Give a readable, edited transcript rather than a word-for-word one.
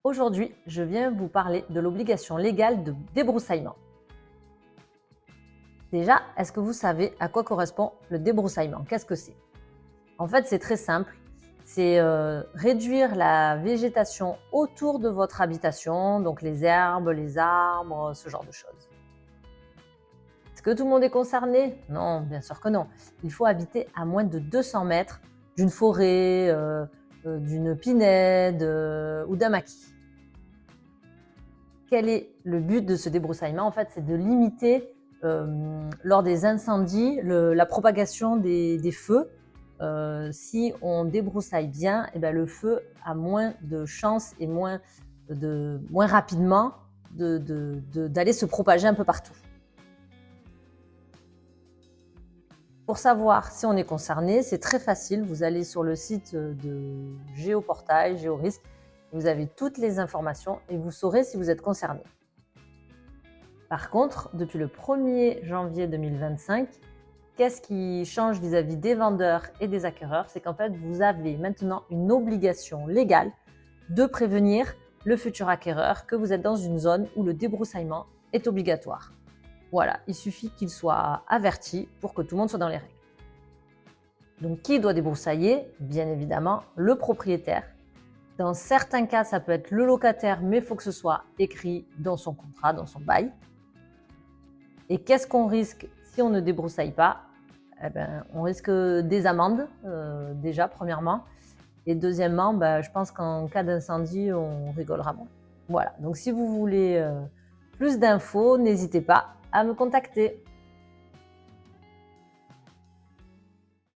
Aujourd'hui, je viens vous parler de l'obligation légale de débroussaillement. Déjà, est-ce que vous savez à quoi correspond le débroussaillement? Qu'est-ce que c'est? En fait, c'est très simple. C'est réduire la végétation autour de votre habitation, donc les herbes, les arbres, ce genre de choses. Est-ce que tout le monde est concerné? Non, bien sûr que non. Il faut habiter à moins de 200 mètres d'une forêt, d'une pinède ou d'un maquis. Quel est le but de ce débroussaillement? En fait, c'est de limiter, lors des incendies, la propagation des feux. Si on débroussaille bien, eh ben, le feu a moins de chances et moins rapidement d'aller se propager un peu partout. Pour savoir si on est concerné, c'est très facile. Vous allez sur le site de Géoportail, Géorisque. Vous avez toutes les informations et vous saurez si vous êtes concerné. Par contre, depuis le 1er janvier 2025, qu'est-ce qui change vis-à-vis des vendeurs et des acquéreurs? C'est qu'en fait, vous avez maintenant une obligation légale de prévenir le futur acquéreur que vous êtes dans une zone où le débroussaillement est obligatoire. Voilà, il suffit qu'il soit averti pour que tout le monde soit dans les règles. Donc, qui doit débroussailler? Bien évidemment, le propriétaire. Dans certains cas, ça peut être le locataire, mais il faut que ce soit écrit dans son contrat, dans son bail. Et qu'est-ce qu'on risque si on ne débroussaille pas? Eh ben, on risque des amendes, déjà, premièrement. Et deuxièmement, je pense qu'en cas d'incendie, on rigolera moins. Voilà, donc si vous voulez plus d'infos, n'hésitez pas à me contacter.